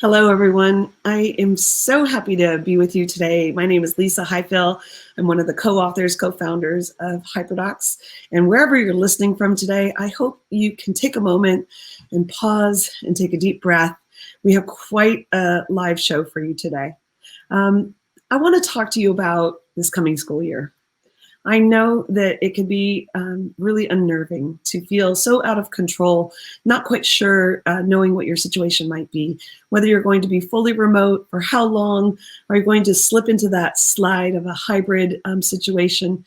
Hello, everyone. I am so happy to be with you today. My name is Lisa Highfill. I'm one of the co-authors, co-founders of HyperDocs. And wherever you're listening from today, I hope you can take a moment and pause and take a deep breath. We have quite a live show for you today. I want to talk to you about this coming school year. I know that it can be really unnerving to feel so out of control, not quite sure knowing what your situation might be, whether you're going to be fully remote, for how long, are you going to slip into that slide of a hybrid situation,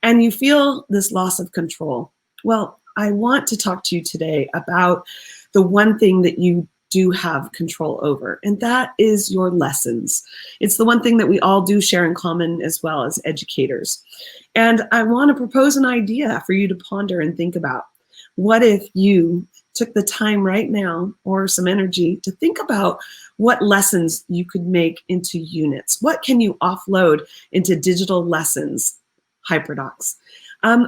and you feel this loss of control. Well, I want to talk to you today about the one thing that you do have control over, and that is your lessons. It's the one thing that we all do share in common as well as educators. And I want to propose an idea for you to ponder and think about. What if you took the time right now, or some energy, to think about what lessons you could make into units? What can you offload into digital lessons, HyperDocs?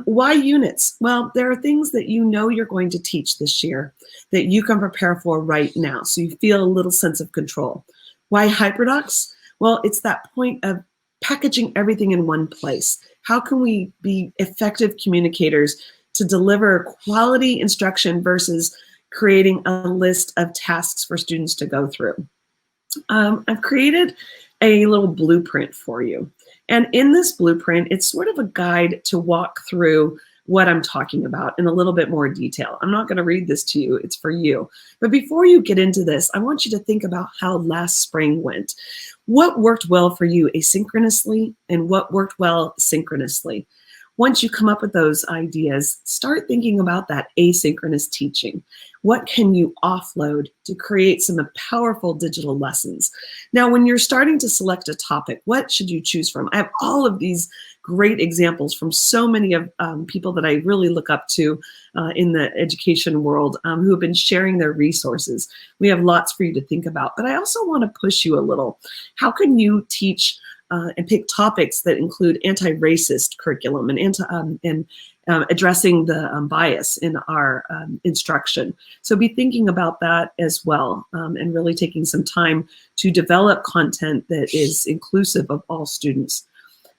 Why units? Well, there are things that you know you're going to teach this year that you can prepare for right now, so you feel a little sense of control. Why HyperDocs? Well, it's that point of packaging everything in one place. How can we be effective communicators to deliver quality instruction versus creating a list of tasks for students to go through? I've created a little blueprint for you. And in this blueprint, it's sort of a guide to walk through what I'm talking about in a little bit more detail. I'm not going to read this to you, it's for you. But before you get into this, I want you to think about how last spring went. What worked well for you asynchronously and what worked well synchronously? Once you come up with those ideas, start thinking about that asynchronous teaching. What can you offload to create some powerful digital lessons? Now, when you're starting to select a topic, what should you choose from? I have all of these great examples from so many of people that I really look up to in the education world who have been sharing their resources. We have lots for you to think about, but I also want to push you a little. How can you teach and pick topics that include anti-racist curriculum and addressing the bias in our instruction? So be thinking about that as well, and really taking some time to develop content that is inclusive of all students.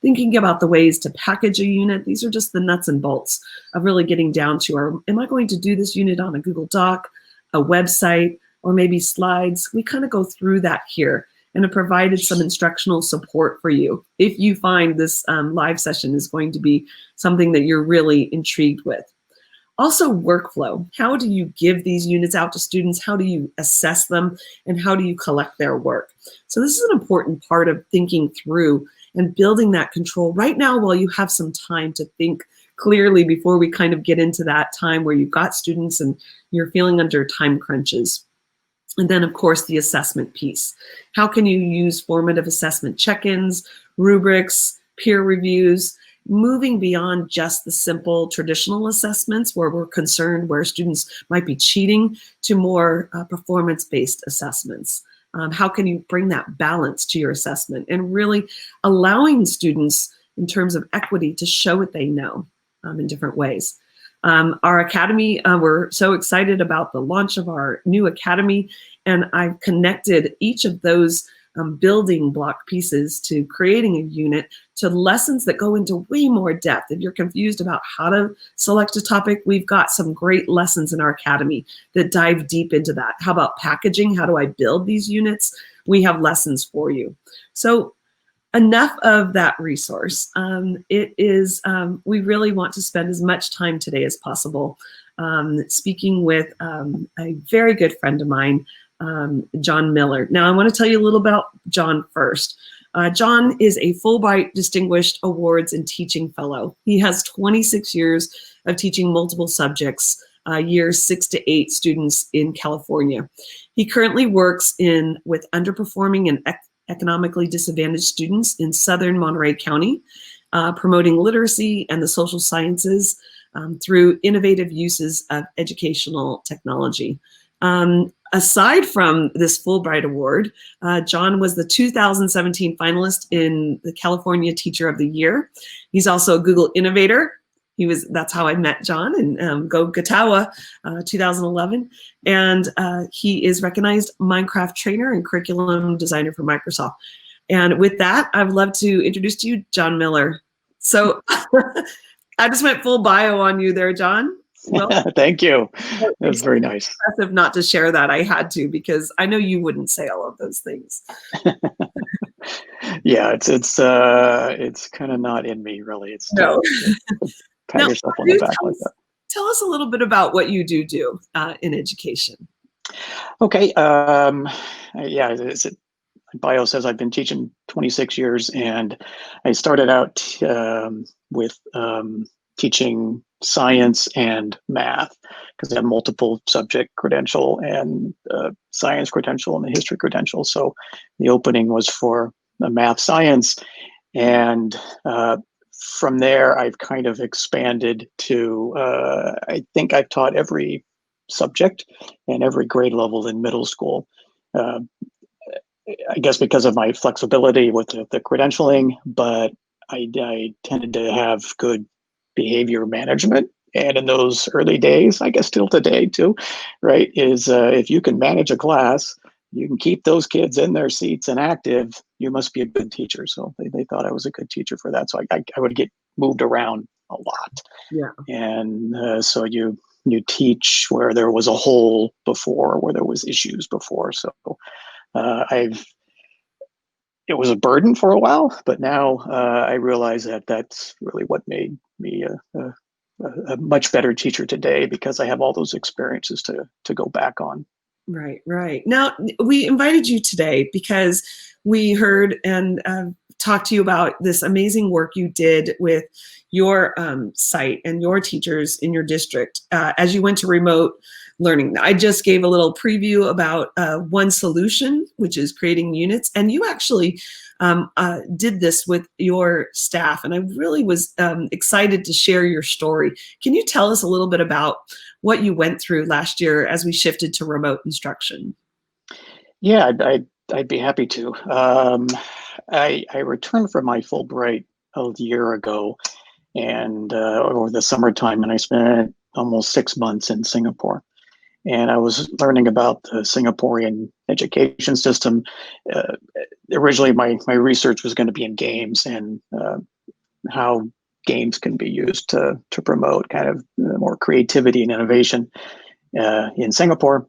Thinking about the ways to package a unit. These are just the nuts and bolts of really getting down to, am I going to do this unit on a Google Doc, a website, or maybe slides? We kind of go through that here and have provided some instructional support for you if you find this live session is going to be something that you're really intrigued with. Also, workflow. How do you give these units out to students? How do you assess them? And how do you collect their work? So this is an important part of thinking through and building that control right now while you have some time to think clearly before we kind of get into that time where you've got students and you're feeling under time crunches. And then, of course, the assessment piece. How can you use formative assessment check-ins, rubrics, peer reviews, moving beyond just the simple traditional assessments where we're concerned where students might be cheating to more performance-based assessments? How can you bring that balance to your assessment and really allowing students in terms of equity to show what they know in different ways? Our academy, we're so excited about the launch of our new academy, and I've connected each of those building block pieces to creating a unit to lessons that go into way more depth. If you're confused about how to select a topic, we've got some great lessons in our academy that dive deep into that. How about packaging? How do I build these units? We have lessons for you. So enough of that resource. We really want to spend as much time today as possible speaking with a very good friend of mine, John Miller. Now, I want to tell you a little about John first. John is a Fulbright Distinguished Awards and Teaching Fellow. He has 26 years of teaching multiple subjects, years 6 to 8 students in California. He currently works with underperforming and economically disadvantaged students in Southern Monterey County, promoting literacy and the social sciences through innovative uses of educational technology. Aside from this Fulbright Award, John was the 2017 finalist in the California Teacher of the Year. He's also a Google Innovator That's how I met John in Go Gatawa 2011. And he is recognized Minecraft trainer and curriculum designer for Microsoft. And with that, I would love to introduce to you John Miller. So I just went full bio on you there, John. Well, thank you. That's very nice. Impressive not to share that. I had to, because I know you wouldn't say all of those things. Yeah, it's kind of not in me, really. It's no. Pat yourself on the back like that. Tell us a little bit about what you do in education. Okay. Yeah, my bio says I've been teaching 26 years, and I started out with teaching science and math, because I have multiple subject credential and science credential and a history credential. So the opening was for math science, and from there I've kind of expanded to I think I've taught every subject and every grade level in middle school. I guess because of my flexibility with the credentialing, but I tended to have good behavior management. And in those early days, I guess still today too, right, is if you can manage a class, you can keep those kids in their seats and active, you must be a good teacher. So they thought I was a good teacher for that. So I would get moved around a lot. Yeah. And so you teach where there was a hole before, where there was issues before. So it was a burden for a while, but now I realize that that's really what made me a much better teacher today, because I have all those experiences to go back on. Right. Now, we invited you today because we heard and talked to you about this amazing work you did with your site and your teachers in your district as you went to remote learning. I just gave a little preview about one solution, which is creating units, and you actually did this with your staff, and I really was excited to share your story. Can you tell us a little bit about what you went through last year as we shifted to remote instruction? Yeah, I'd be happy to. I returned from my Fulbright a year ago, and over the summertime, and I spent almost 6 months in Singapore. And I was learning about the Singaporean education system. Originally, my research was going to be in games and how games can be used to promote kind of more creativity and innovation in Singapore.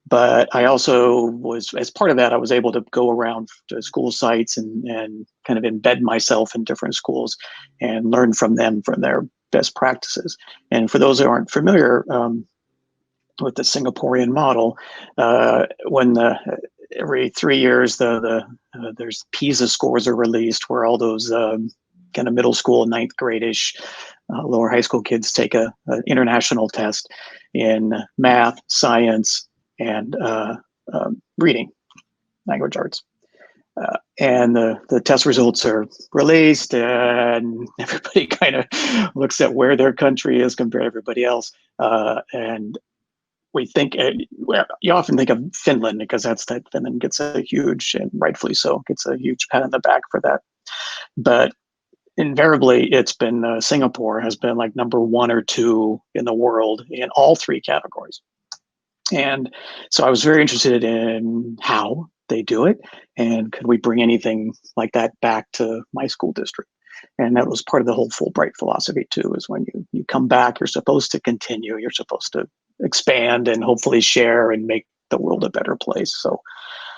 But I also was, as part of that, I was able to go around to school sites and kind of embed myself in different schools and learn from them, from their best practices. And for those who aren't familiar with the Singaporean model, when every 3 years there's PISA scores are released, where all those kind of middle school, ninth grade-ish, lower high school kids take an international test in math, science, and reading, language arts. And the test results are released, and everybody kind of looks at where their country is compared to everybody else. And we think, well, you often think of Finland, because Finland gets a huge, and rightfully so, gets a huge pat on the back for that. But invariably, it's been Singapore has been like number 1 or 2 in the world in all 3 categories. And so I was very interested in how they do it, and could we bring anything like that back to my school district? And that was part of the whole Fulbright philosophy too, is when you come back, you're supposed to continue, you're supposed to expand and hopefully share and make the world a better place. So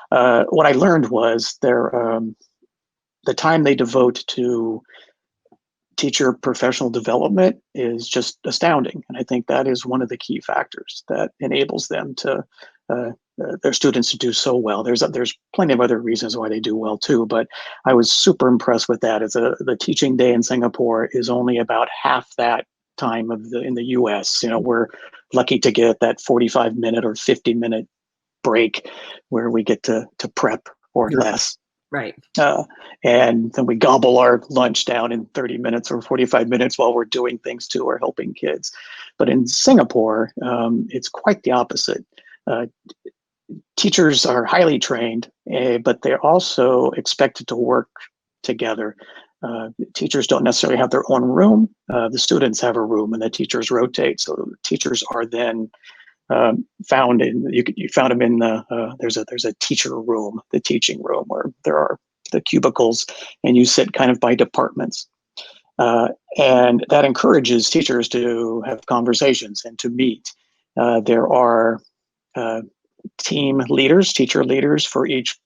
what I learned was the time they devote to teacher professional development is just astounding. And I think that is one of the key factors that enables them to their students to do so well. There's plenty of other reasons why they do well too, but I was super impressed with that. The teaching day in Singapore is only about half that time in the US. We're lucky to get that 45-minute or 50-minute break where we get to prep or less. Right. And then we gobble our lunch down in 30 minutes or 45 minutes while we're doing things too, or helping kids. But in Singapore, it's quite the opposite. Teachers are highly trained, but they're also expected to work together Teachers don't necessarily have their own room. The students have a room, and the teachers rotate. So teachers are then found in, you found them in the, there's a teacher room, the teaching room, where there are the cubicles, and you sit kind of by departments. And that encourages teachers to have conversations and to meet. There are team leaders, teacher leaders for each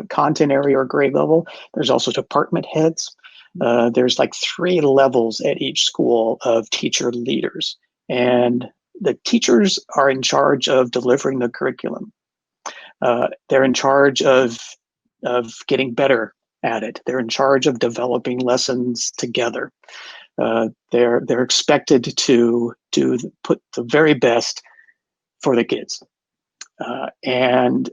content area or grade level. There's also department heads. There's like 3 levels at each school of teacher leaders. And the teachers are in charge of delivering the curriculum. They're in charge of getting better at it. They're in charge of developing lessons together. They're expected to put the very best for the kids. And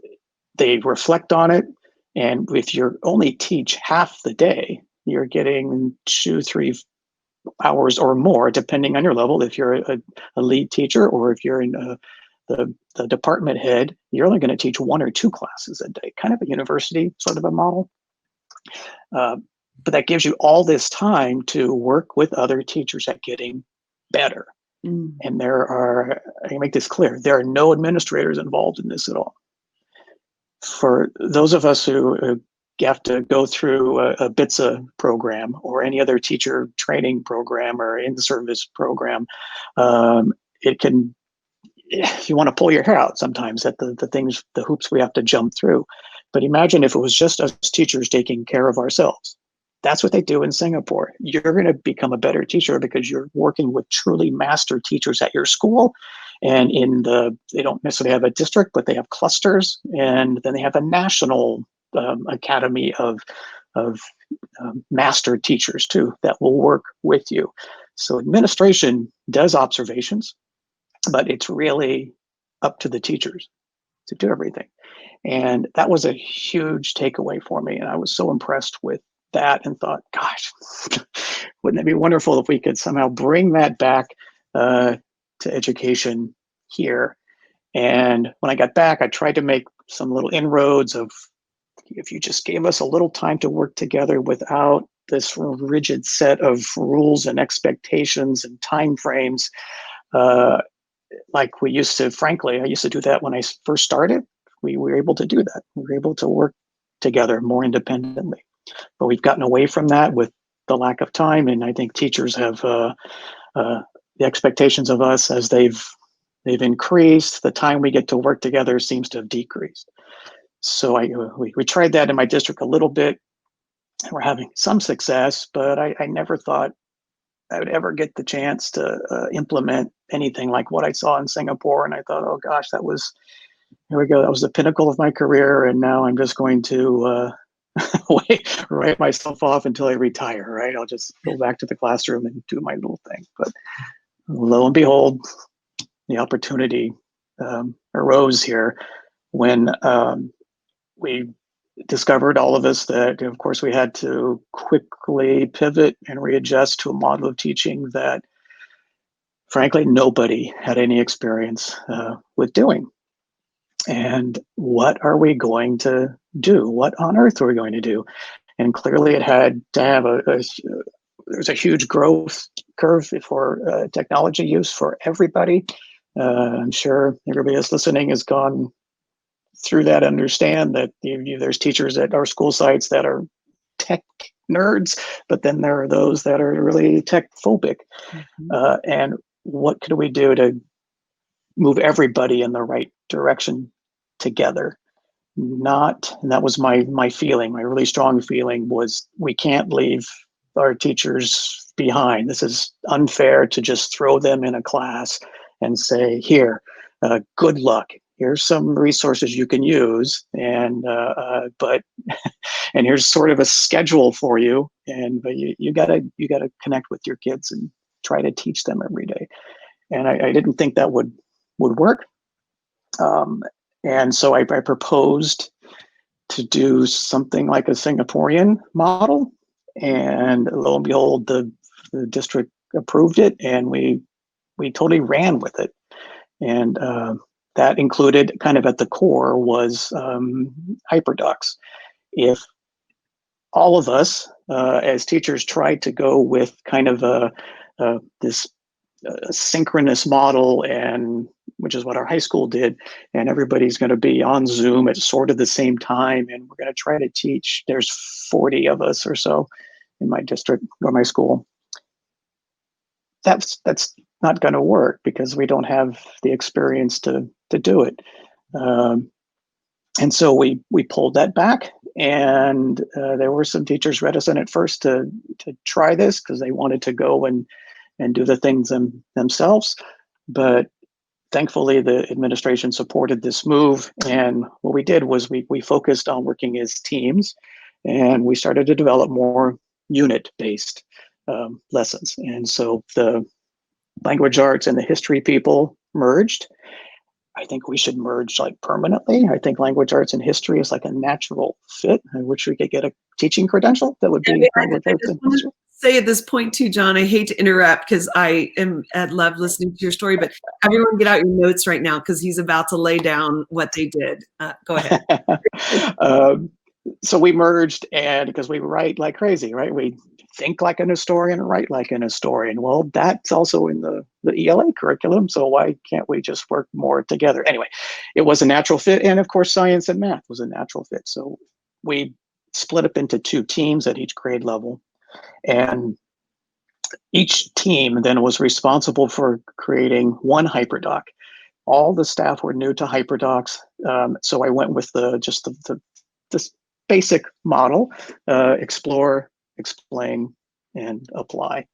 they reflect on it. And if you only teach half the day, you're getting 2-3 hours or more, depending on your level. If you're a lead teacher, or if you're in the department head, you're only going to teach 1 or 2 classes a day, kind of a university sort of a model. But that gives you all this time to work with other teachers at getting better. And there are, I can make this clear, there are no administrators involved in this at all. For those of us who have to go through a BITSA program or any other teacher training program or in-service program, it can, you want to pull your hair out sometimes at the hoops we have to jump through. But imagine if it was just us teachers taking care of ourselves. That's what they do in Singapore. You're going to become a better teacher because you're working with truly master teachers at your school. And they don't necessarily have a district, but they have clusters. And then they have a national academy of master teachers too that will work with you. So administration does observations, but it's really up to the teachers to do everything. And that was a huge takeaway for me. And I was so impressed with that and thought, gosh, wouldn't it be wonderful if we could somehow bring that back to education here? And when I got back, I tried to make some little inroads of, if you just gave us a little time to work together without this rigid set of rules and expectations and timeframes, like we used to, frankly, I used to do that when I first started. We were able to do that. We were able to work together more independently. But we've gotten away from that with the lack of time, and I think teachers have the expectations of us as they've increased. The time we get to work together seems to have decreased. So we tried that in my district a little bit, and we're having some success. But I never thought I would ever get the chance to implement anything like what I saw in Singapore. And I thought, oh gosh, here we go. That was the pinnacle of my career, and now I'm just going to write myself off until I retire, right? I'll just go back to the classroom and do my little thing. But lo and behold, the opportunity arose here when we discovered, all of us, that of course we had to quickly pivot and readjust to a model of teaching that frankly nobody had any experience with doing. And what are we going to do? What on earth are we going to do? And clearly it had to have there's a huge growth curve for technology use for everybody. I'm sure everybody that's listening has gone through that, understand that there's teachers at our school sites that are tech nerds, but then there are those that are really tech phobic. And what could we do to move everybody in the right direction together? And that was my feeling. My really strong feeling was we can't leave our teachers behind. This is unfair to just throw them in a class and say, here, good luck. Here's some resources you can use, and but and here's sort of a schedule for you. But you gotta connect with your kids and try to teach them every day. And I didn't think that would work. And so I proposed to do something like a Singaporean model, and lo and behold, the district approved it, and we totally ran with it. And that included, kind of at the core, was HyperDocs. If all of us as teachers tried to go with kind of this synchronous model, and which is what our high school did, and everybody's going to be on Zoom at sort of the same time, and we're going to try to teach. There's 40 of us or so in my district or my school. That's not going to work because we don't have the experience to do it. And so we pulled that back, and there were some teachers reticent at first to try this because they wanted to go and do the things themselves. But thankfully, the administration supported this move. And what we did was we focused on working as teams, and we started to develop more unit-based lessons. And so the language arts and the history people merged. I think we should merge like permanently. I think language arts and history is like a natural fit. I wish we could get a teaching credential that would be language arts and history. Say at this point too, John, I hate to interrupt because I love listening to your story, but everyone get out your notes right now because he's about to lay down what they did. Go ahead. So we merged, and because we write like crazy, right? We think like an historian and write like an historian. Well, that's also in the ELA curriculum. So why can't we just work more together? Anyway, it was a natural fit. And of course, science and math was a natural fit. So we split up into 2 teams at each grade level. And each team then was responsible for creating one HyperDoc. All the staff were new to HyperDocs. So I went with just the basic model, explore, explain, and apply.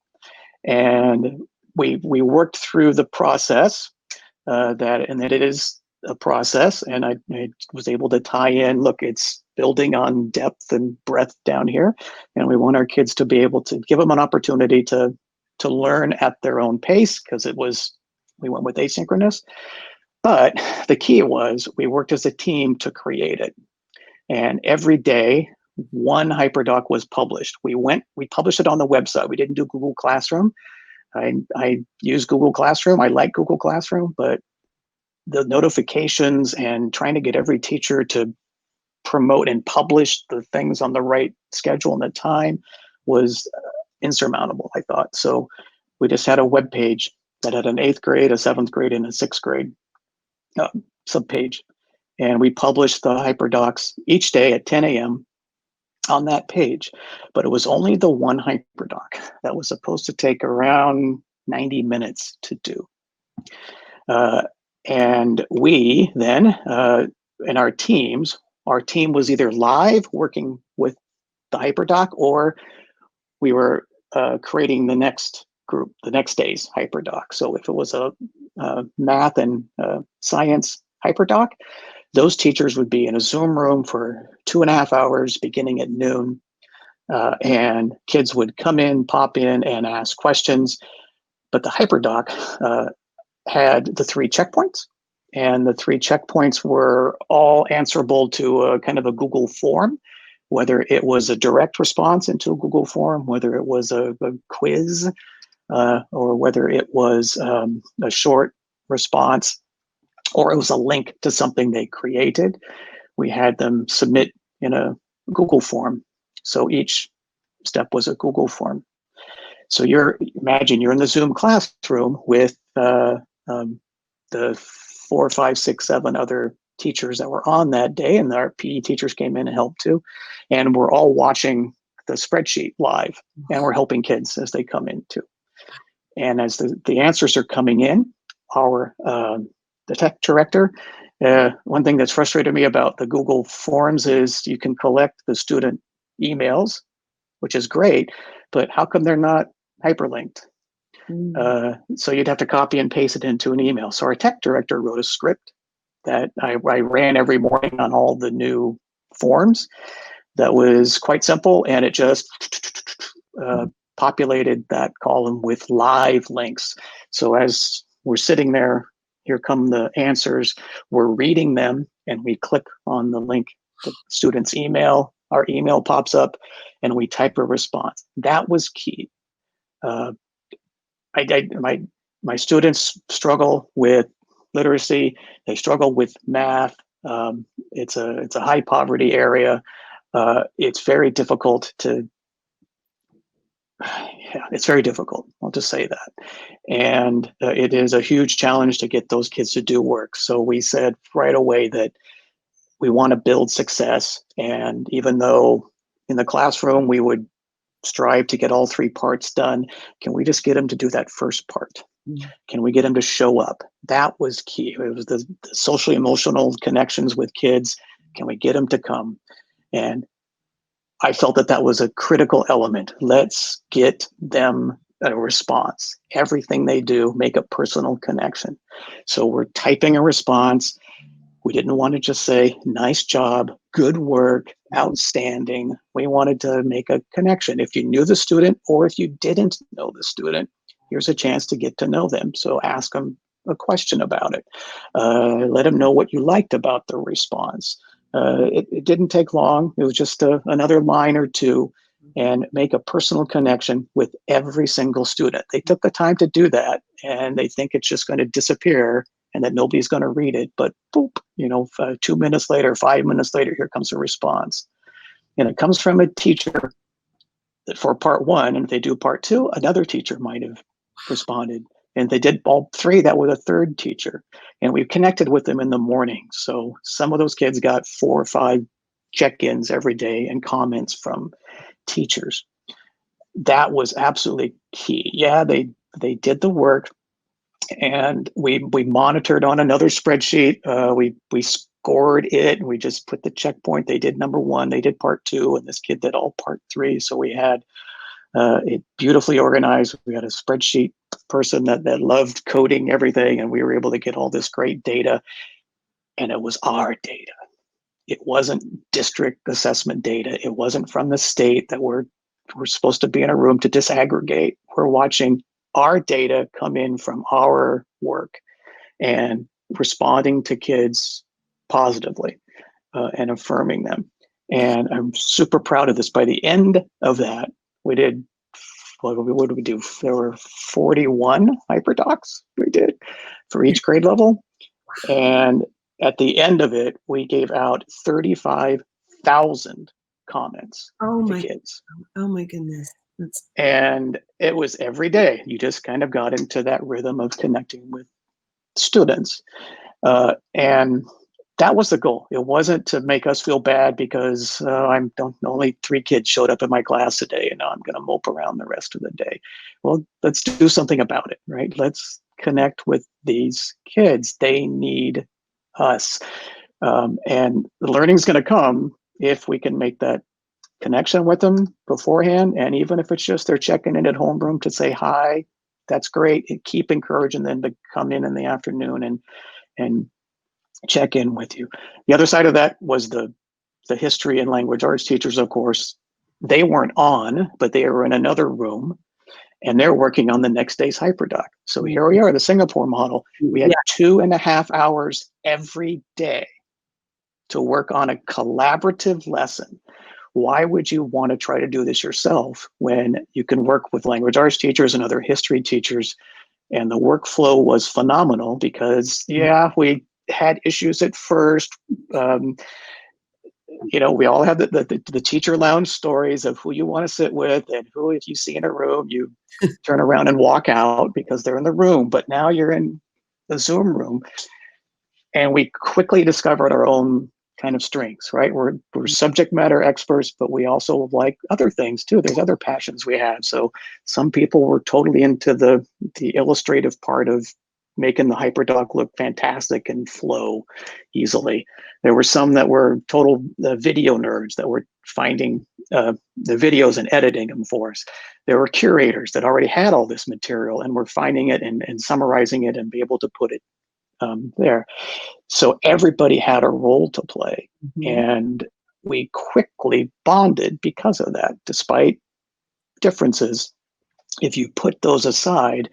And we worked through the process that it is a process, and I was able to tie in, look, it's building on depth and breadth down here, and we want our kids to be able to give them an opportunity to learn at their own pace, because we went with asynchronous. But the key was we worked as a team to create it. And every day, one HyperDoc was published. We published it on the website. We didn't do Google Classroom. I use Google Classroom. I like Google Classroom, but the notifications and trying to get every teacher to promote and publish the things on the right schedule and the time was insurmountable, I thought. So we just had a web page that had an 8th grade, a 7th grade, and a 6th grade subpage. And we published the HyperDocs each day at 10 a.m. on that page. But it was only the one HyperDoc that was supposed to take around 90 minutes to do. And we then, in our team was either live working with the HyperDoc, or we were creating the next group, the next day's HyperDoc. So if it was a math and science HyperDoc, those teachers would be in a Zoom room for 2.5 hours beginning at noon. And kids would come in, pop in, and ask questions. But the HyperDoc had the 3 checkpoints. And the 3 checkpoints were all answerable to a kind of a Google form, whether it was a direct response into a Google form, whether it was a quiz, or whether it was a short response, or it was a link to something they created. We had them submit in a Google form. So each step was a Google form. So imagine you're in the Zoom classroom with the 4, 5, 6, 7 other teachers that were on that day, and our PE teachers came in and helped too. And we're all watching the spreadsheet live, and we're helping kids as they come in too. And as the answers are coming in, the tech director, one thing that's frustrated me about the Google Forms is you can collect the student emails, which is great, but how come they're not hyperlinked? So you'd have to copy and paste it into an email. So our tech director wrote a script that I ran every morning on all the new forms. That was quite simple, and it just populated that column with live links. So as we're sitting there, here come the answers, we're reading them, and we click on the link, the student's email, our email pops up, and we type a response. That was key. My students struggle with literacy. They struggle with math. It's a high poverty area. It's very difficult to, yeah, it's very difficult. I'll just say that. And it is a huge challenge to get those kids to do work. So we said right away that we want to build success. And even though in the classroom we would strive to get all 3 parts done, can we just get them to do that first part? Can we get them to show up? That was key. It was the social emotional connections with kids. Can we get them to come? And I felt that that was a critical element. Let's get them a response. Everything they do, make a personal connection. So we're typing a response. We didn't want to just say, nice job, good work, outstanding. We wanted to make a connection. If you knew the student or if you didn't know the student, here's a chance to get to know them. So ask them a question about it. Let them know what you liked about the response. It didn't take long. It was just another line or two, and make a personal connection with every single student. They took the time to do that, and they think it's just going to disappear and that nobody's going to read it. But boop, 2 minutes later, 5 minutes later, here comes a response. And it comes from a teacher for part 1. And if they do part 2, another teacher might have responded. And they did all 3, that was a third teacher. And we connected with them in the morning. So some of those kids got 4 or 5 check-ins every day and comments from teachers. That was absolutely key. Yeah, they did the work, and we monitored on another spreadsheet. We scored it, and we just put the checkpoint. They did number 1, they did part 2, and this kid did all part 3. So we had it beautifully organized. We had a spreadsheet person that loved coding everything, and we were able to get all this great data. And it was our data. It wasn't district assessment data. It wasn't from the state that we're supposed to be in a room to disaggregate. We're watching our data come in from our work and responding to kids positively and affirming them. And I'm super proud of this. By the end of that, we did, what did we do? There were 41 HyperDocs we did for each grade level. And at the end of it, we gave out 35,000 comments to kids. Oh my goodness. And it was every day. You just kind of got into that rhythm of connecting with students. And that was the goal. It wasn't to make us feel bad because only 3 kids showed up in my class today, and now I'm going to mope around the rest of the day. Well, let's do something about it, right? Let's connect with these kids. They need us. And the learning's going to come if we can make that connection with them beforehand. And even if it's just they're checking in at homeroom to say hi, that's great. And keep encouraging them to come in the afternoon and check in with you. The other side of that was the history and language arts teachers, of course. They weren't on, but they were in another room, and they're working on the next day's HyperDoc. So here we are, the Singapore model. We had 2.5 hours every day to work on a collaborative lesson. Why would you want to try to do this yourself when you can work with language arts teachers and other history teachers? And the workflow was phenomenal because, we had issues at first. We all have the teacher lounge stories of who you want to sit with and who, if you see in a room, you turn around and walk out because they're in the room. But now you're in the Zoom room. And we quickly discovered our own kind of strengths, right? We're subject matter experts, but we also like other things too. There's other passions we have. So some people were totally into the illustrative part of making the HyperDoc look fantastic and flow easily. There were some that were total video nerds that were finding the videos and editing them for us. There were curators that already had all this material and were finding it and summarizing it and be able to put it there. So everybody had a role to play. And we quickly bonded because of that. Despite differences, if you put those aside,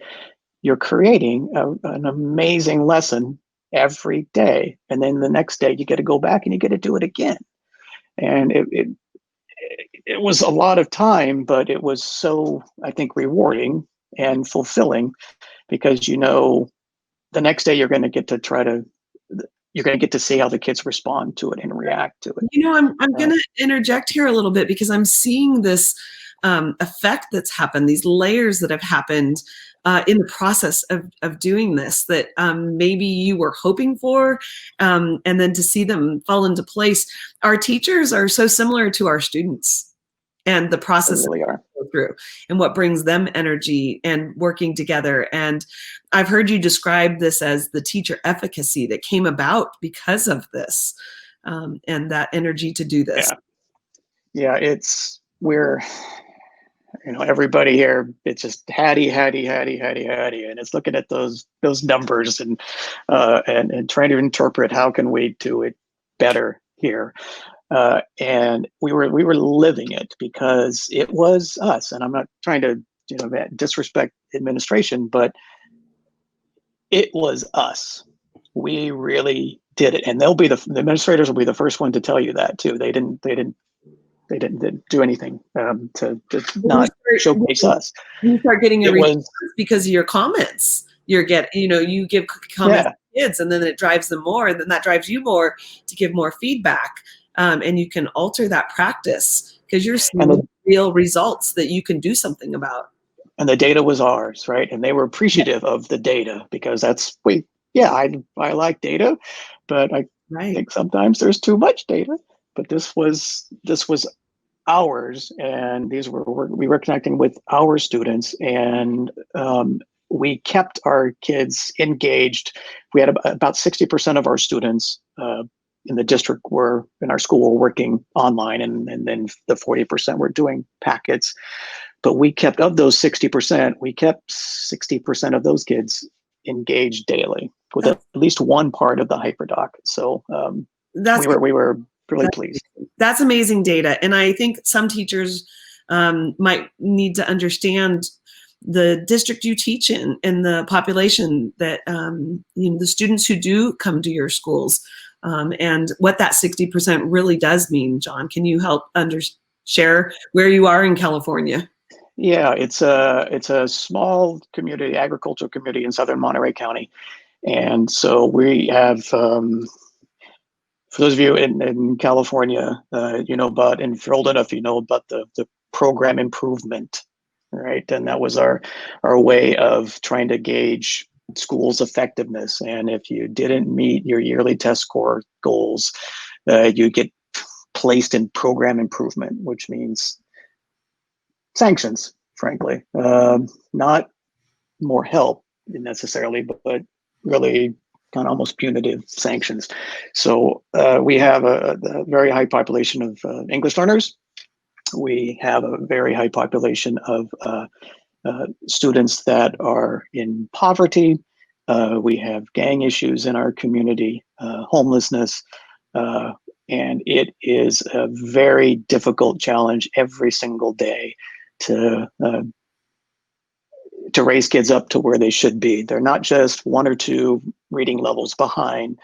you're creating an amazing lesson every day. And then the next day you get to go back and you get to do it again. And it was a lot of time, but it was so, I think, rewarding and fulfilling because, the next day you're going to get to try to you're going to get to see how the kids respond to it and react to it. You know, I'm going to interject here a little bit because I'm seeing this effect that's happened, these layers that have happened in the process of doing this that maybe you were hoping for, and then to see them fall into place. Our teachers are so similar to our students and the process They really are. go through and what brings them energy and working together. And I've heard you describe this as the teacher efficacy that came about because of this, and that energy to do this. Yeah, we're, everybody here, it's just Hattie, and it's looking at those numbers and trying to interpret how can we do it better here. And we were living it because it was us. And I'm not trying to disrespect administration, but it was us. We really did it, and the administrators will be the first one to tell you that too. They didn't do anything to not showcase us. You start getting a response because of your comments. You give comments to kids, and then it drives them more, and then that drives you more to give more feedback. And you can alter that practice because you're seeing real results that you can do something about. And the data was ours, right? And they were appreciative of the data because I like data, but I think sometimes there's too much data. But this was ours, and we were connecting with our students, and we kept our kids engaged. We had about 60% of our students in the district in our school were working online, and then the 40% were doing packets. But we kept, of those 60%, we kept 60% of those kids engaged daily with at least one part of the HyperDoc. So we were really pleased. That's amazing data. And I think some teachers might need to understand the district you teach in and the population that, the students who do come to your schools, and what that 60% really does mean. John, can you help share where you are in California? Yeah, it's a small community, agricultural community in southern Monterey County. And so we have, for those of you in California, and if you're old enough, you know about the program improvement, right? And that was our way of trying to gauge schools' effectiveness. And if you didn't meet your yearly test score goals, you get placed in program improvement, which means sanctions, frankly, not more help necessarily, but really kind of almost punitive sanctions. So we have a very high population of English learners. We have a very high population of students that are in poverty. We have gang issues in our community, homelessness, and it is a very difficult challenge every single day to raise kids up to where they should be. They're not just 1 or 2 reading levels behind.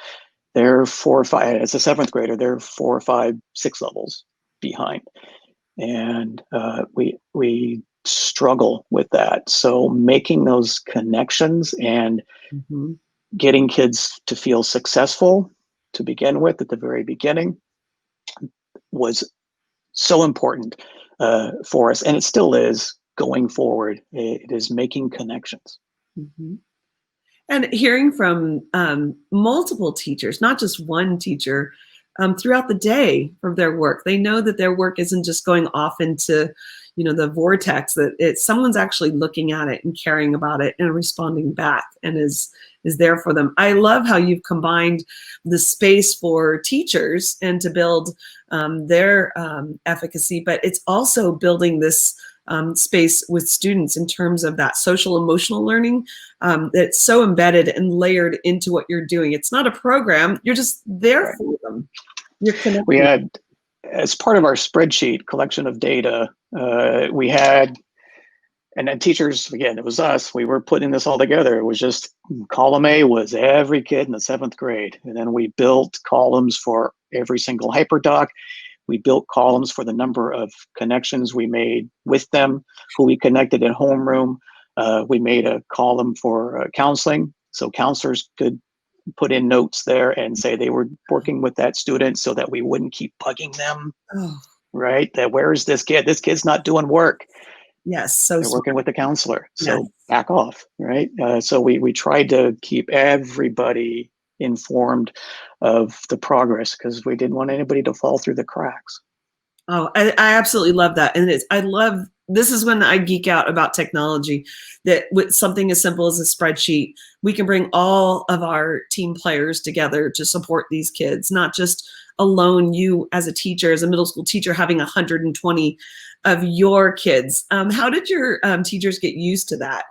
They're 4 or 5, as a 7th grader, they're 4 or 5, 6 levels behind. And we struggle with that. So making those connections and getting kids to feel successful to begin with at the very beginning was so important for us, and it still is going forward. It is making connections. And hearing from multiple teachers, not just one teacher, throughout the day from their work. They know that their work isn't just going off into, the vortex, that someone's actually looking at it and caring about it and responding back and is there for them. I love how you've combined the space for teachers and to build their efficacy, but it's also building this space with students in terms of that social emotional learning that's so embedded and layered into what you're doing. It's not a program, you're just there for them. You're connected. We had, as part of our spreadsheet collection of data, we had, and then teachers, again, it was us, we were putting this all together. It was just column A was every kid in the 7th grade. And then we built columns for every single HyperDoc. We built columns for the number of connections we made with them, who we connected in homeroom. We made a column for counseling, so counselors could put in notes there and say they were working with that student so that we wouldn't keep bugging them, Oh, right? That where is this kid? This kid's not doing work. yes. So They're working smart. with the counselor. Yes. So back off, right? So we tried to keep everybody informed of the progress because we didn't want anybody to fall through the cracks. Oh, I absolutely love that. And this is when I geek out about technology, that with something as simple as a spreadsheet, we can bring all of our team players together to support these kids, not just alone you as a teacher, as a middle school teacher, having 120 of your kids. How did your teachers get used to that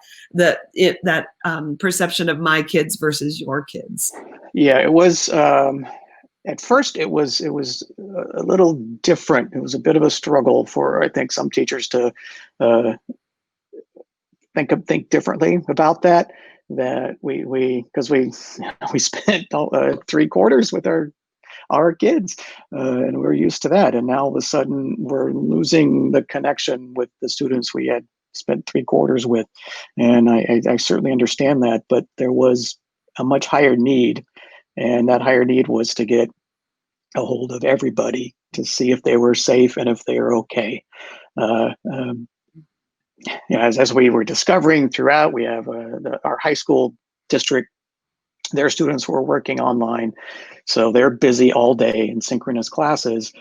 perception of my kids versus your kids? Yeah, it was. At first, it was a little different. It was a bit of a struggle for, I think, some teachers to uh, think differently about that. That because we spent 3/4 with our kids, and we're used to that. And now all of a sudden, we're losing the connection with the students we had spent 3/4 with. And I certainly understand that, but there was a much higher need, and that higher need was to get a hold of everybody to see if they were safe and if they were okay. Uh, um, as we were discovering throughout, we have our high school district. Their students were working online, so they're busy all day in synchronous classes,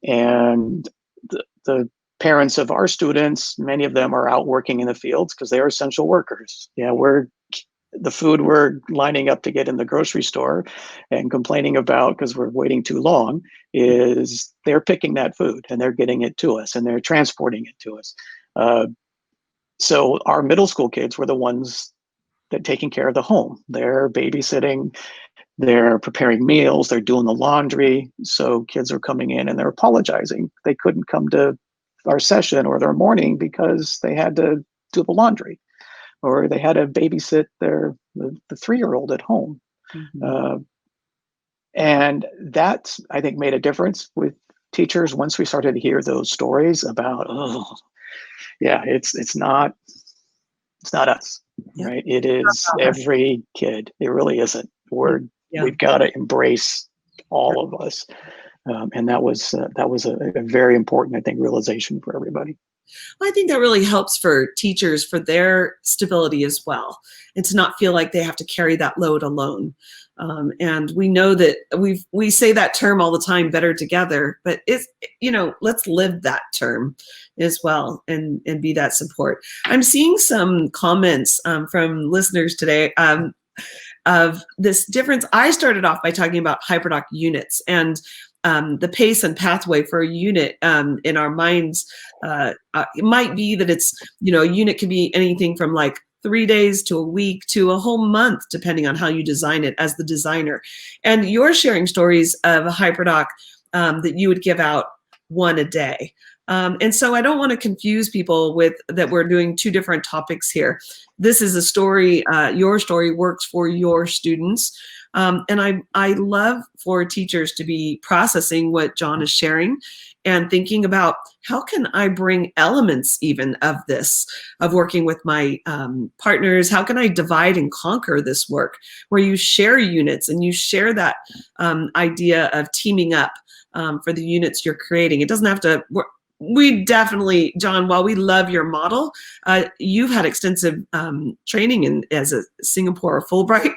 and the parents of our students, many of them are out working in the fields because they are essential workers. Yeah, the food we're lining up to get in the grocery store and complaining about because we're waiting too long is they're picking that food and they're getting it to us and they're transporting it to us. So our middle school kids were the ones that taking care of the home. They're babysitting, they're preparing meals, they're doing the laundry. So kids are coming in and they're apologizing. They couldn't come to our session or their morning because they had to do the laundry, or they had to babysit the 3-year-old at home. Mm-hmm. And that, I think, made a difference with teachers once we started to hear those stories about, oh, yeah, it's not us, Yep. right? It is every kid. It really isn't. Yeah. We've got to embrace all of us. And that was a very important, I think, realization for everybody. Well, I think that really helps for teachers for their stability as well, and to not feel like they have to carry that load alone. And we know that we say that term all the time, better together, but it's, let's live that term as well and be that support. I'm seeing some comments from listeners today of this difference. I started off by talking about HyperDoc units and the pace and pathway for a unit in our minds. It might be that it's, a unit can be anything from like 3 days to a week to a whole month, depending on how you design it as the designer. And you're sharing stories of a HyperDoc that you would give out one a day. And so I don't want to confuse people with that we're doing two different topics here. This is a story, your story works for your students. And I love for teachers to be processing what John is sharing and thinking about how can I bring elements even of this, of working with my partners, how can I divide and conquer this work where you share units and you share that idea of teaming up for the units you're creating. It doesn't have to, we definitely, John, while we love your model, you've had extensive training as a Singapore Fulbright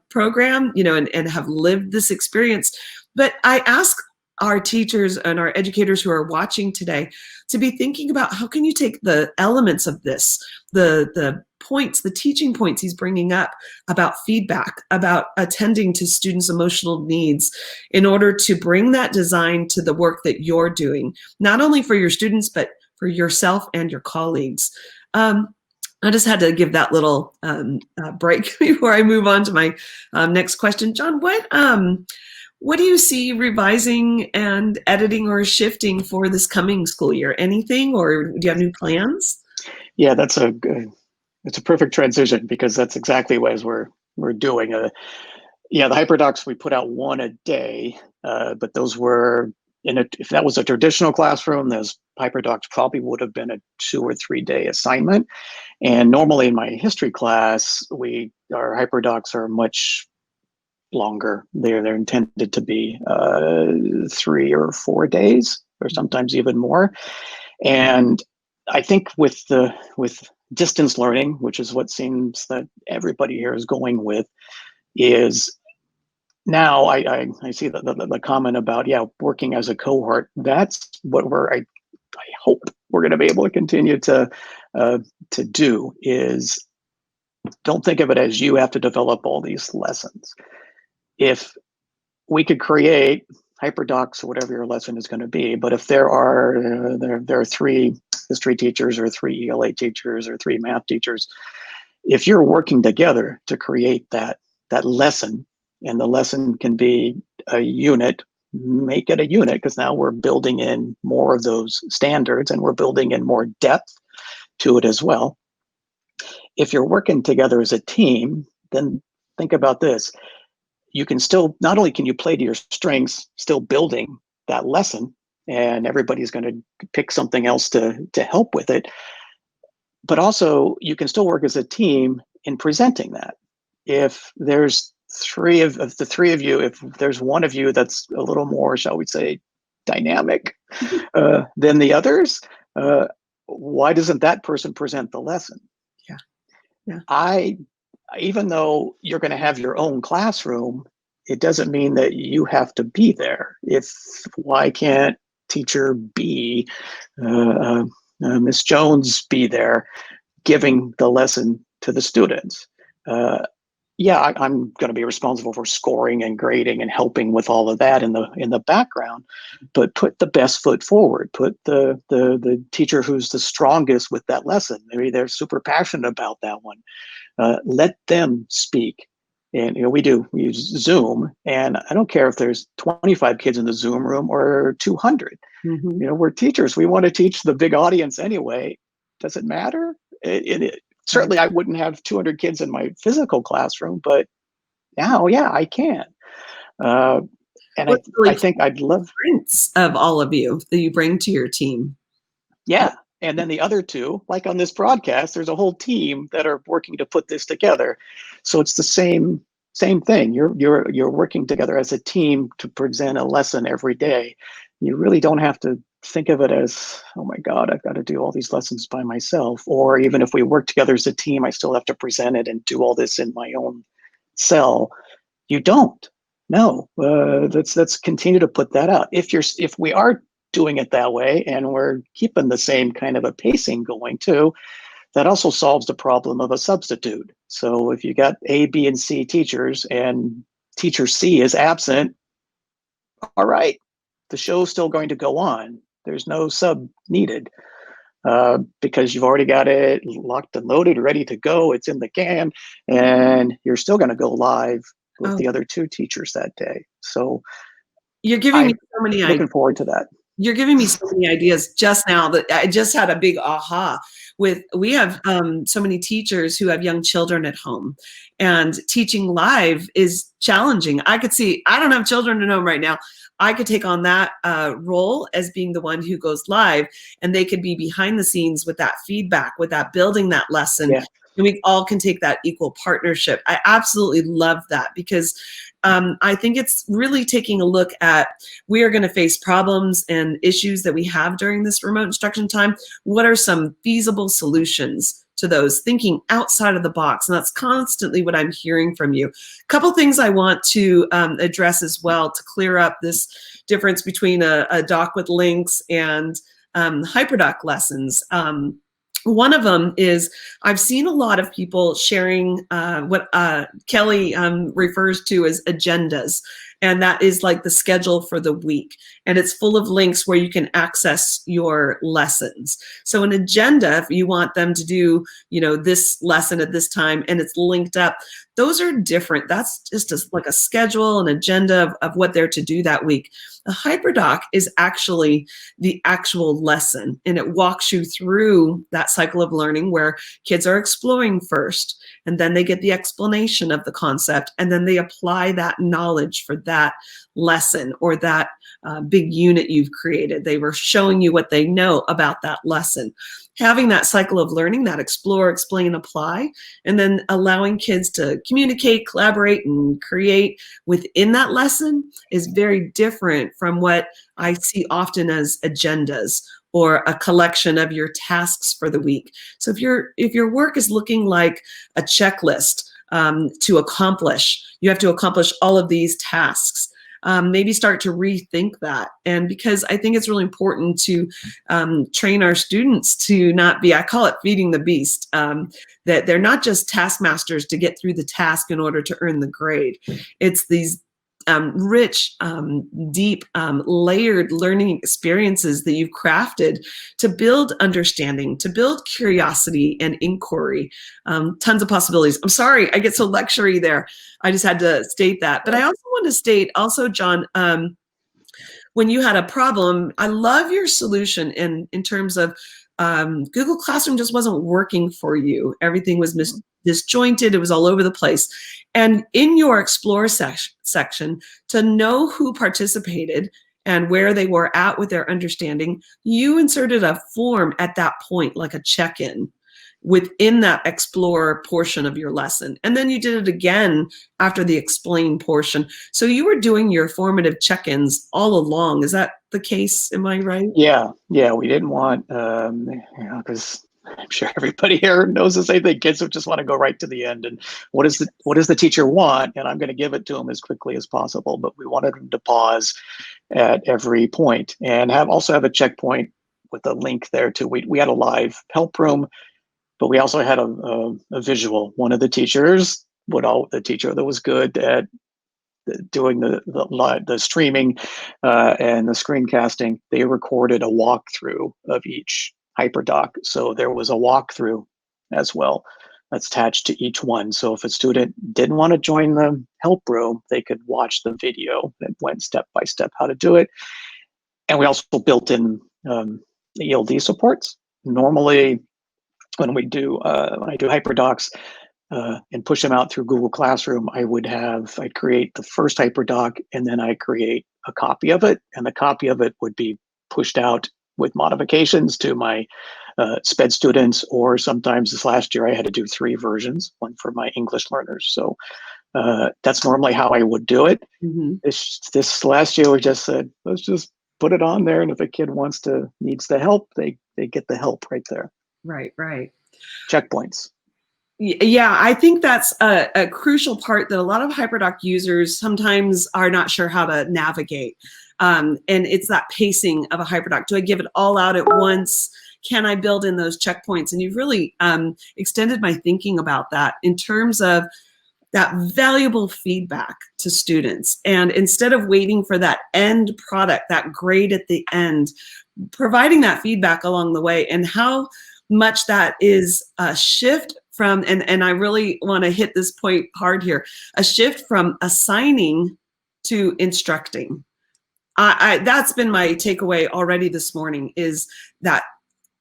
program, and have lived this experience. But I ask our teachers and our educators who are watching today to be thinking about how can you take the elements of this, the points, the teaching points he's bringing up about feedback, about attending to students' emotional needs in order to bring that design to the work that you're doing, not only for your students, but for yourself and your colleagues. I just had to give that little break before I move on to my next question. John, what do you see revising and editing or shifting for this coming school year? Anything, or do you have new plans? Yeah, it's a perfect transition because that's exactly what we're doing. The HyperDocs, we put out one a day, but those were if that was a traditional classroom, those HyperDocs probably would have been a 2 or 3 day assignment. And normally in my history class, our HyperDocs are much longer. They're intended to be 3 or 4 days, or sometimes even more. And I think with distance learning, which is what seems that everybody here is going with, is now I see the comment about, yeah, working as a cohort. That's what I hope we're going to be able to continue to do, is don't think of it as you have to develop all these lessons. If we could create HyperDocs or whatever your lesson is going to be, but if there are 3 history teachers or 3 ELA teachers or 3 math teachers, if you're working together to create that lesson, and the lesson can be a unit, make it a unit, because now we're building in more of those standards and we're building in more depth to it as well. If you're working together as a team, then think about this. You can still, not only can you play to your strengths, still building that lesson, and everybody's going to pick something else to help with it, but also you can still work as a team in presenting that. If there's 3 of the 3 of you, if there's one of you that's a little more, shall we say, dynamic than the others, why doesn't that person present the lesson? Yeah. Even though you're going to have your own classroom, it doesn't mean that you have to be there. Why can't teacher B, Miss Jones, be there giving the lesson to the students? Yeah, I'm going to be responsible for scoring and grading and helping with all of that in the background, but put the best foot forward. Put the teacher who's the strongest with that lesson. Maybe they're super passionate about that one. Let them speak. And we use Zoom, and I don't care if there's 25 kids in the Zoom room or 200. Mm-hmm. We're teachers. We want to teach the big audience anyway. Does it matter? Certainly, I wouldn't have 200 kids in my physical classroom, but now, yeah, I can. And I think I'd love strengths of all of you that you bring to your team. Yeah. And then the other 2, like on this broadcast, there's a whole team that are working to put this together. So it's the same thing. You're working together as a team to present a lesson every day. You really don't have to think of it as, oh my God, I've got to do all these lessons by myself. Or even if we work together as a team, I still have to present it and do all this in my own cell. You don't. No, let's continue to put that out. If we are doing it that way, and we're keeping the same kind of a pacing going too, that also solves the problem of a substitute. So if you got A, B, and C teachers, and teacher C is absent, all right, the show's still going to go on. There's no sub needed, because you've already got it locked and loaded, ready to go. It's in the can, and you're still going to go live with the other 2 teachers that day. So you're giving me so many ideas. Looking forward to that. You're giving me so many ideas just now that I just had a big aha with. We have so many teachers who have young children at home, and teaching live is challenging. I could see, I don't have children at home right now. I could take on that role as being the one who goes live, and they could be behind the scenes with that feedback, with that building that lesson. Yeah. And we all can take that equal partnership. I absolutely love that, because I think it's really taking a look at, we are going to face problems and issues that we have during this remote instruction time. What are some feasible solutions to those, thinking outside of the box? And that's constantly what I'm hearing from you. A couple things I want to address as well to clear up this difference between a doc with links and HyperDoc lessons. One of them is, I've seen a lot of people sharing what Kelly refers to as agendas. And that is like the schedule for the week. And it's full of links where you can access your lessons. So an agenda, if you want them to do, this lesson at this time, and it's linked up, those are different. That's just like a schedule, an agenda of what they're to do that week. A HyperDoc is actually the actual lesson, and it walks you through that cycle of learning where kids are exploring first, and then they get the explanation of the concept, and then they apply that knowledge for that lesson or that big big unit you've created. They were showing you what they know about that lesson. Having that cycle of learning, that explore, explain, apply, and then allowing kids to communicate, collaborate, and create within that lesson is very different from what I see often as agendas or a collection of your tasks for the week. So if your work is looking like a checklist to accomplish, you have to accomplish all of these tasks. Maybe start to rethink that. And because I think it's really important to train our students to not be, I call it feeding the beast, that they're not just taskmasters to get through the task in order to earn the grade. It's these rich, deep, layered learning experiences that you've crafted to build understanding, to build curiosity and inquiry. Tons of possibilities. I'm sorry, I get so lectury there. I just had to state that. But I also want to state also, John, when you had a problem, I love your solution in terms of Google Classroom just wasn't working for you. Everything was disjointed. It was all over the place. And in your Explore section, to know who participated and where they were at with their understanding, you inserted a form at that point, like a check-in within that Explore portion of your lesson. And then you did it again after the Explain portion. So you were doing your formative check-ins all along. Is that the case? Am I right? Yeah, we didn't want, because I'm sure everybody here knows the same thing. Kids just want to go right to the end. And what does the teacher want? And I'm going to give it to them as quickly as possible. But we wanted them to pause at every point and also have a checkpoint with a link there too. We had a live help room, but we also had a visual. One of the teachers the teacher that was good at doing the streaming and the screencasting, they recorded a walkthrough of each HyperDoc. So there was a walkthrough as well that's attached to each one. So if a student didn't want to join the help room, they could watch the video that went step by step how to do it. And we also built in the Eld Supports. Normally, when I do HyperDocs and push them out through Google Classroom, I'd create the first HyperDoc and then I create a copy of it, and the copy of it would be pushed out with modifications to my SPED students, or sometimes this last year I had to do 3 versions, one for my English learners. So that's normally how I would do it. Mm-hmm. This last year we just said, let's just put it on there, and if a kid needs the help, they get the help right there. Right. Checkpoints. Yeah, I think that's a crucial part that a lot of HyperDoc users sometimes are not sure how to navigate. And it's that pacing of a HyperDoc. Do I give it all out at once? Can I build in those checkpoints? And you've really extended my thinking about that in terms of that valuable feedback to students. And instead of waiting for that end product, that grade at the end, providing that feedback along the way, and how much that is a shift from, and I really want to hit this point hard here, a shift from assigning to instructing. That's been my takeaway already this morning, is that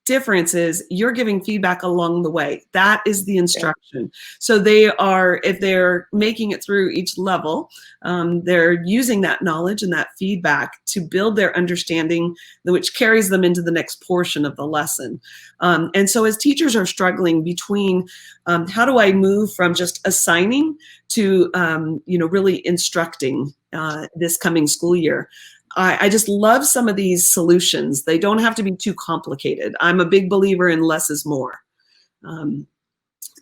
difference is you're giving feedback along the way. That is the instruction. So if they're making it through each level, they're using that knowledge and that feedback to build their understanding, which carries them into the next portion of the lesson. And so as teachers are struggling between how do I move from just assigning to really instructing this coming school year, I just love some of these solutions. They don't have to be too complicated. I'm a big believer in less is more. And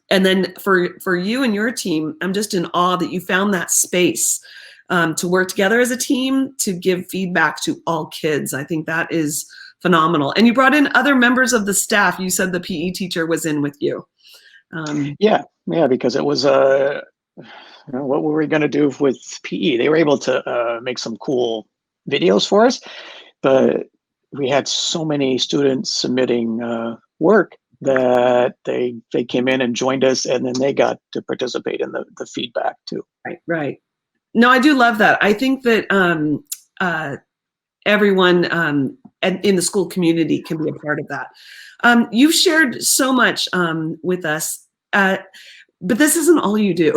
then for you and your team, I'm just in awe that you found that space to work together as a team to give feedback to all kids. I think that is phenomenal. And you brought in other members of the staff. You said the PE teacher was in with you. Yeah, because it was what were we going to do with PE? They were able to make some cool videos for us, but we had so many students submitting work that they came in and joined us, and then they got to participate in the feedback too. Right. No, I do love that. I think that everyone in the school community can be a part of that. You've shared so much with us. But this isn't all you do.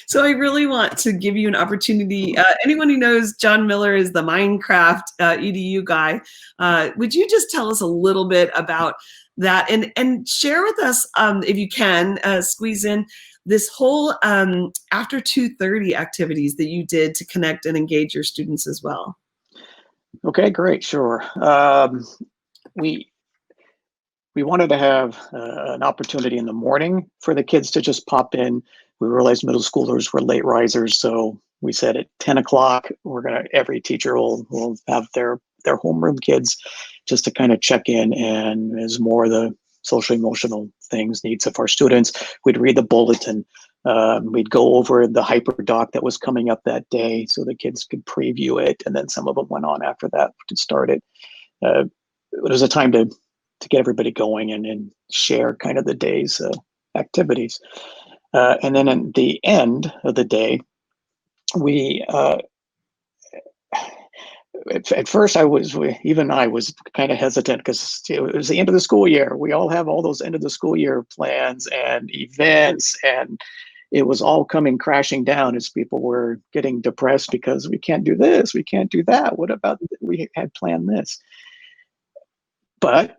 So I really want to give you an opportunity. Anyone who knows John Miller is the Minecraft EDU guy. Would you just tell us a little bit about that and share with us, if you can, squeeze in this whole after 2:30 activities that you did to connect and engage your students as well? Okay, great, sure. We wanted to have an opportunity in the morning for the kids to just pop in. We realized middle schoolers were late risers, so we said at 10 o'clock, every teacher will have their homeroom kids just to kind of check in, and as more of the social emotional things, needs of our students, we'd read the bulletin. We'd go over the HyperDoc that was coming up that day so the kids could preview it, and then some of them went on after that to start it. It was a time to get everybody going and share kind of the day's activities. And then at the end of the day, we, at first I was kind of hesitant because it was the end of the school year. We all have all those end of the school year plans and events, and it was all coming crashing down as people were getting depressed because we can't do this, we can't do that. What about we had planned this? But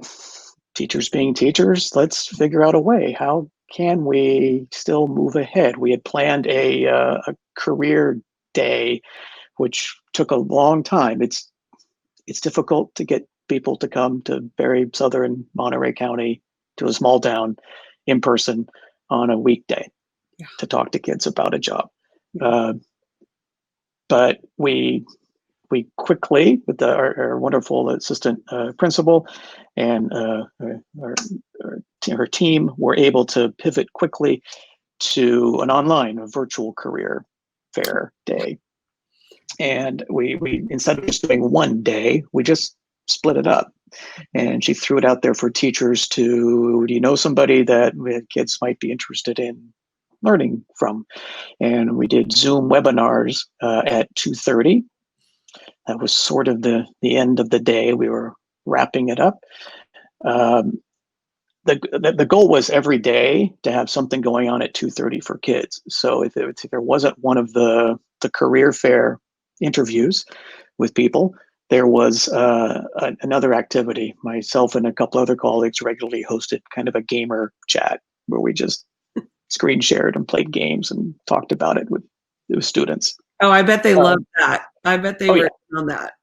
teachers being teachers, let's figure out a way. How can we still move ahead? We had planned a career day, which took a long time. It's difficult to get people to come to very southern Monterey County, to a small town, in person on a weekday to talk to kids about a job. But we quickly, with our wonderful assistant principal and her team, were able to pivot quickly to an online, a virtual career fair day. And we instead of just doing one day, we just split it up. And she threw it out there for teachers do you know somebody that kids might be interested in learning from? And we did Zoom webinars at 2:30. That was sort of the end of the day. We were wrapping it up. The goal was every day to have something going on at 2:30 for kids. So if there wasn't one of the career fair interviews with people, there was another activity. Myself and a couple other colleagues regularly hosted kind of a gamer chat where we just screen shared and played games and talked about it with students. Oh, I bet they loved that. I bet they were on that.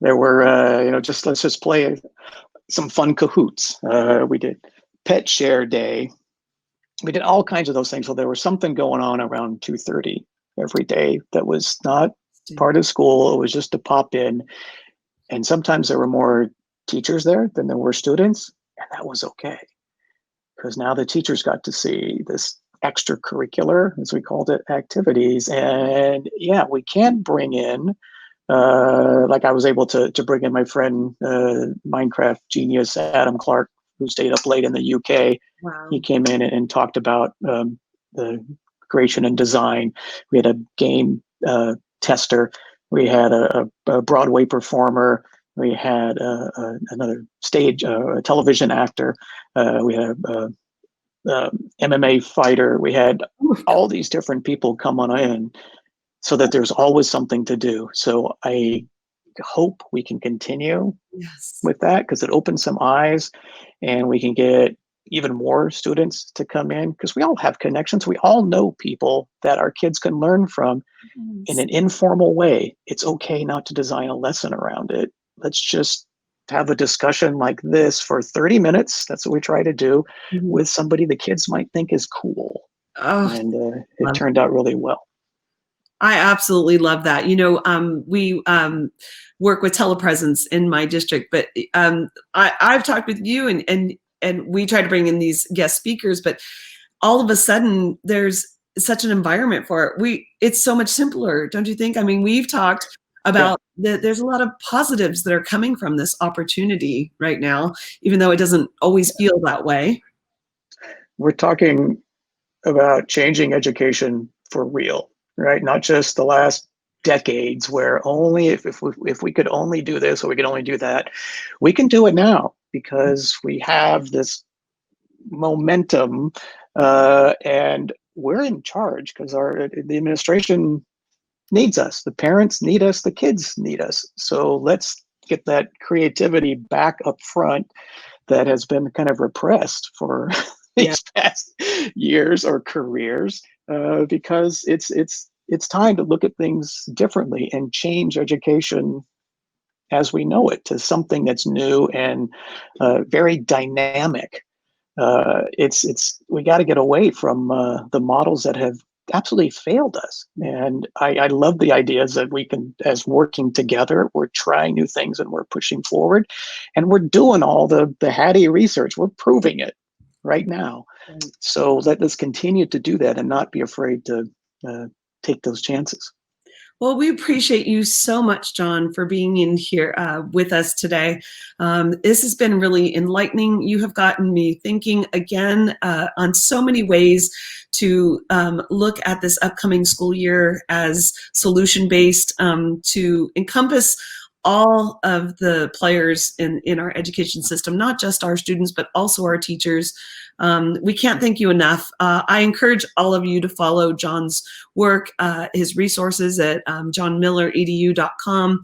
There were, let's just play some fun Kahoots. We did pet share day. We did all kinds of those things. So there was something going on around 2:30 every day that was not part of school. It was just to pop in. And sometimes there were more teachers there than there were students. And that was okay. Because now the teachers got to see this extracurricular, as we called it, activities. And yeah, we can bring in, like I was able to bring in my friend, Minecraft genius, Adam Clark, who stayed up late in the UK. Wow. He came in and talked about the creation and design. We had a game tester. We had a Broadway performer. We had another stage, a television actor. We had a MMA fighter. We had all these different people come on in so that there's always something to do. So I hope we can continue with that because it opens some eyes and we can get even more students to come in because we all have connections. We all know people that our kids can learn from in an informal way. It's okay not to design a lesson around it. Let's just have a discussion like this for 30 minutes. That's what we try to do with somebody the kids might think is cool. And it turned out really well. I absolutely love that. We work with telepresence in my district, but I've talked with you and we try to bring in these guest speakers, but all of a sudden there's such an environment for it. It's so much simpler, don't you think? I mean, we've talked about there's a lot of positives that are coming from this opportunity right now, even though it doesn't always feel that way. We're talking about changing education for real, right? Not just the last decades where only if we could only do this or we could only do that. We can do it now because we have this momentum And we're in charge because the administration needs us. The parents need us. The kids need us. So let's get that creativity back up front that has been kind of repressed for these past years or careers, because it's time to look at things differently and change education as we know it to something that's new and very dynamic. It's we got to get away from the models that have absolutely failed us. And I love the ideas that we can, as working together, we're trying new things and we're pushing forward, and we're doing all the Hattie research. We're proving it right now. So let us continue to do that and not be afraid to take those chances. Well, we appreciate you so much, John, for being in here with us today. This has been really enlightening. You have gotten me thinking again on so many ways to look at this upcoming school year as solution-based, to encompass all of the players in our education system, not just our students, but also our teachers. We can't thank you enough. I encourage all of you to follow John's work, his resources at johnmilleredu.com.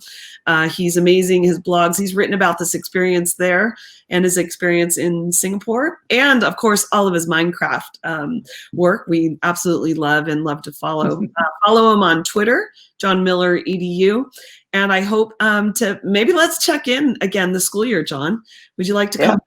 He's amazing, his blogs. He's written about this experience there and his experience in Singapore. And of course, all of his Minecraft work we absolutely love and love to follow. Follow him on Twitter, johnmilleredu. And I hope to maybe let's check in again this school year, John. Would you like to come?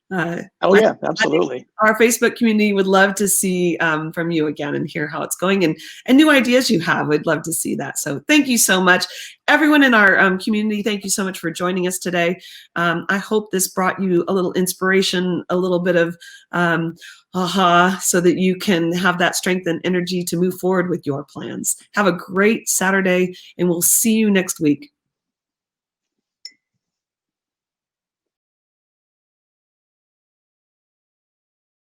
Oh yeah, absolutely. Our Facebook community would love to see from you again and hear how it's going and new ideas you have. We'd love to see that. So thank you so much. Everyone in our community, thank you so much for joining us today. I hope this brought you a little inspiration, a little bit of aha, so that you can have that strength and energy to move forward with your plans. Have a great Saturday, and we'll see you next week.